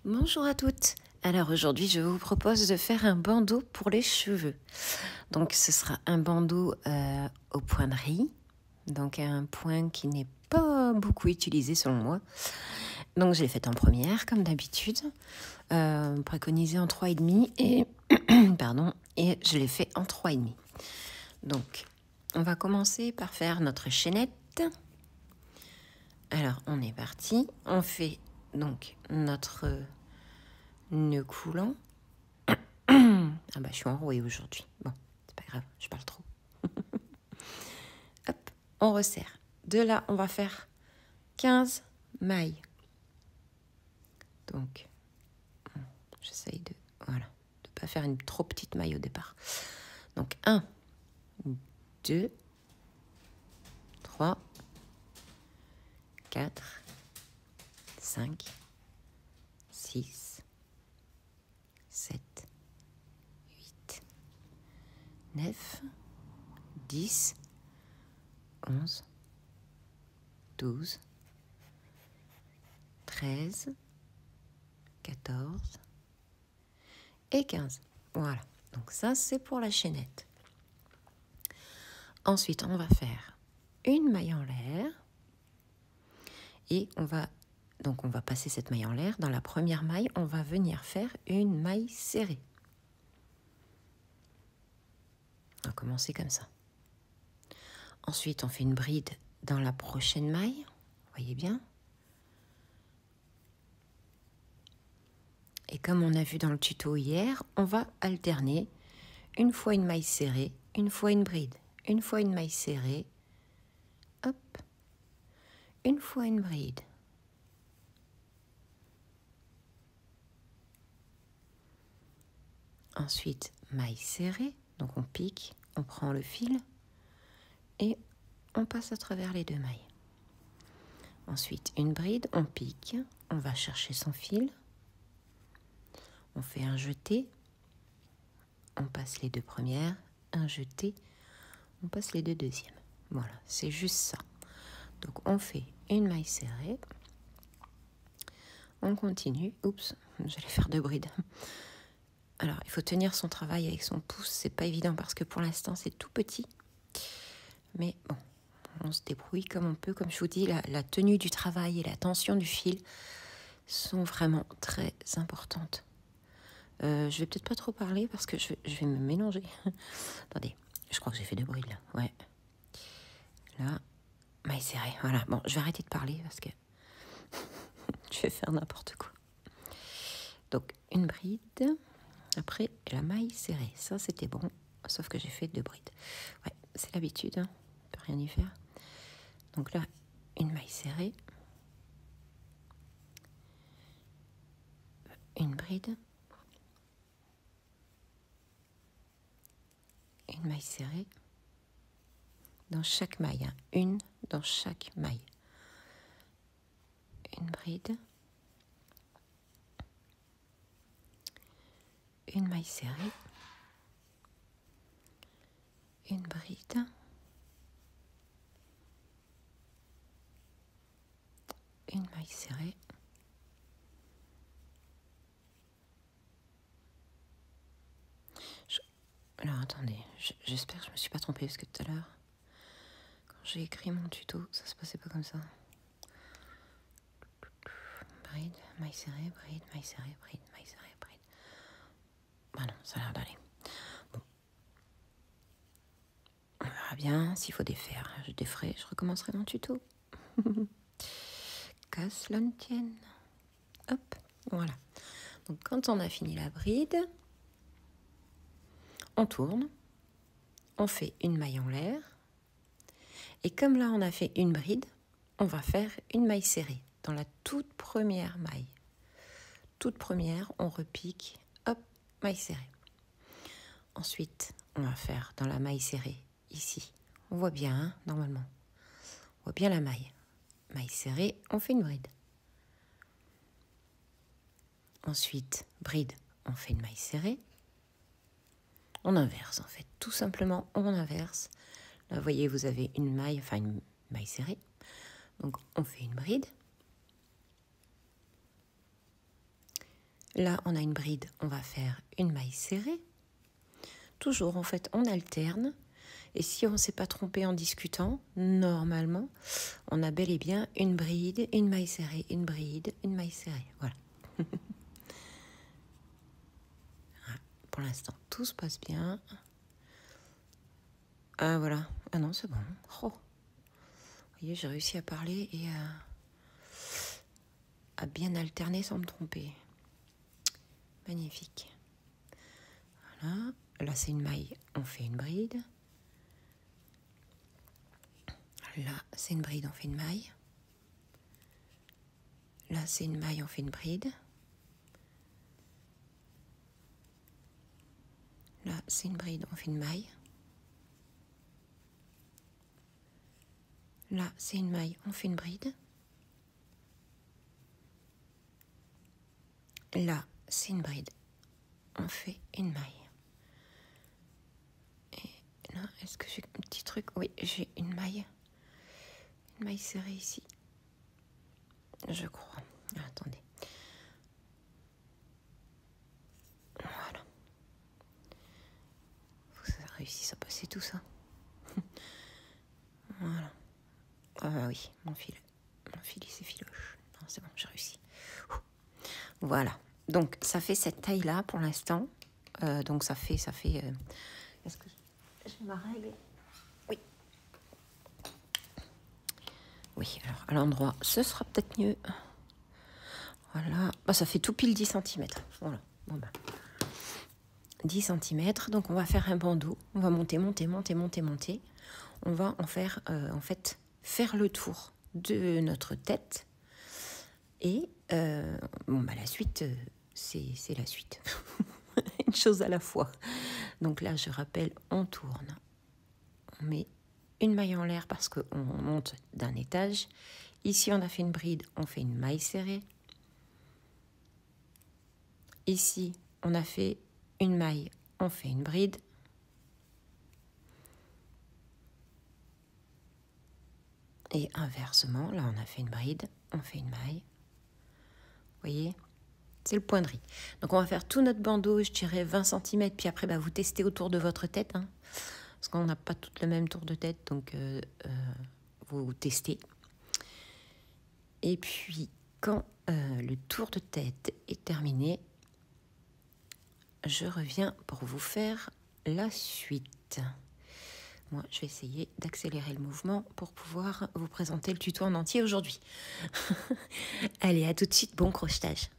Bonjour à toutes. Alors aujourd'hui, je vous propose de faire un bandeau pour les cheveux. Donc ce sera un bandeau au point de riz, donc un point qui n'est pas beaucoup utilisé selon moi. Donc je l'ai fait en première comme d'habitude, préconisé en 3,5 et pardon, et je l'ai fait en 3,5. Donc on va commencer par faire notre chaînette. Alors on est parti, on fait donc notre nœud coulant. Ah bah je suis enrouée aujourd'hui. Bon, c'est pas grave, je parle trop. Hop, on resserre. De là, on va faire 15 mailles. Donc, j'essaye de pas faire une trop petite maille au départ. Donc 1, 2, 3, 4, 5, 6, 7, 8, 9, 10, 11, 12, 13, 14 et 15. Voilà, donc ça c'est pour la chaînette. Ensuite, on va faire une maille en l'air et on va passer cette maille en l'air. Dans la première maille, on va venir faire une maille serrée. On va commencer comme ça. Ensuite, on fait une bride dans la prochaine maille. Vous voyez bien? Et comme on a vu dans le tuto hier, on va alterner une fois une maille serrée, une fois une bride, une fois une maille serrée, hop, une fois une bride. Ensuite, maille serrée, donc on pique, on prend le fil et on passe à travers les deux mailles. Ensuite, une bride, on pique, on va chercher son fil, on fait un jeté, on passe les deux premières, un jeté, on passe les deux deuxièmes. Voilà, c'est juste ça. Donc on fait une maille serrée, on continue. Oups, j'allais faire deux brides. Alors, il faut tenir son travail avec son pouce, c'est pas évident parce que pour l'instant c'est tout petit. Mais bon, on se débrouille comme on peut. Comme je vous dis, la tenue du travail et la tension du fil sont vraiment très importantes. Je vais peut-être pas trop parler parce que je vais me mélanger. Attendez, je crois que j'ai fait deux brides là. Ouais. Là, maille serrée. Voilà. Bon, je vais arrêter de parler parce que je vais faire n'importe quoi. Donc, une bride. Après, la maille serrée. Ça, c'était bon. Sauf que j'ai fait deux brides. Ouais, c'est l'habitude. Hein. On peut rien y faire. Donc là, une maille serrée. Une bride. Une maille serrée. Dans chaque maille. Hein. Une dans chaque maille. Une bride. Une maille serrée. Une bride. Une maille serrée. Alors attendez, j'espère que je me suis pas trompée parce que tout à l'heure, quand j'ai écrit mon tuto, ça se passait pas comme ça. Bride, maille serrée, bride, maille serrée, bride, maille serrée, bride. Bah non, ça a l'air d'aller. Bon. On verra bien s'il faut défaire. Je déferai, je recommencerai mon tuto. Qu'à cela ne tienne. Hop, voilà. Donc quand on a fini la bride, on tourne, on fait une maille en l'air. Et comme là on a fait une bride, on va faire une maille serrée dans la toute première maille. Toute première, on repique, hop, maille serrée. Ensuite, on va faire dans la maille serrée, ici. On voit bien, hein, normalement. On voit bien la maille. Maille serrée, on fait une bride. Ensuite, bride, on fait une maille serrée. On inverse, en fait. Tout simplement, on inverse. Là, vous voyez, vous avez une maille, enfin une maille serrée. Donc, on fait une bride. Là, on a une bride, on va faire une maille serrée. Toujours, en fait, on alterne. Et si on ne s'est pas trompé en discutant, normalement, on a bel et bien une bride, une maille serrée, une bride, une maille serrée. Voilà. Pour l'instant, tout se passe bien. Ah, voilà. Ah non, c'est bon. Oh. Vous voyez, j'ai réussi à parler et à bien alterner sans me tromper. Magnifique. Voilà. Là, c'est une maille, on fait une bride. Là, c'est une bride, on fait une maille. Là, c'est une maille, on fait une bride. Là, c'est une bride, on fait une maille. Là, c'est une maille, on fait une bride. Là, c'est une bride, on fait une maille. Et là, est-ce que j'ai un petit truc? Oui, j'ai une maille. Une maille serrée ici. Je crois. Ah, attendez. Voilà. Faut que ça réussisse à passer tout ça. Voilà. Ah bah oui, mon fil il s'effiloche. Non, c'est bon, j'ai réussi. Voilà. Donc, ça fait cette taille-là pour l'instant. Donc, ça fait... Est-ce que j'ai ma règle? Oui. Oui, alors, à l'endroit, ce sera peut-être mieux. Voilà. Bah, ça fait tout pile 10 cm. Voilà. Bon, bah. 10 cm. Donc, on va faire un bandeau. On va monter, monter, monter, monter, monter. On va en faire, en fait, faire le tour de notre tête. Et, bon, bah, la suite, c'est la suite. Une chose à la fois. Donc là, je rappelle, on tourne. On met une maille en l'air parce qu'on monte d'un étage. Ici, on a fait une bride, on fait une maille serrée. Ici, on a fait une maille, on fait une bride. Et inversement, là, on a fait une bride, on fait une maille. Vous voyez ? C'est le point de riz. Donc, on va faire tout notre bandeau, je dirais 20 cm. Puis après, bah, vous testez autour de votre tête. Hein, parce qu'on n'a pas toutes le même tour de tête. Donc, vous testez. Et puis, quand le tour de tête est terminé, je reviens pour vous faire la suite. Moi, je vais essayer d'accélérer le mouvement pour pouvoir vous présenter le tuto en entier aujourd'hui. Allez, à tout de suite, bon crochetage.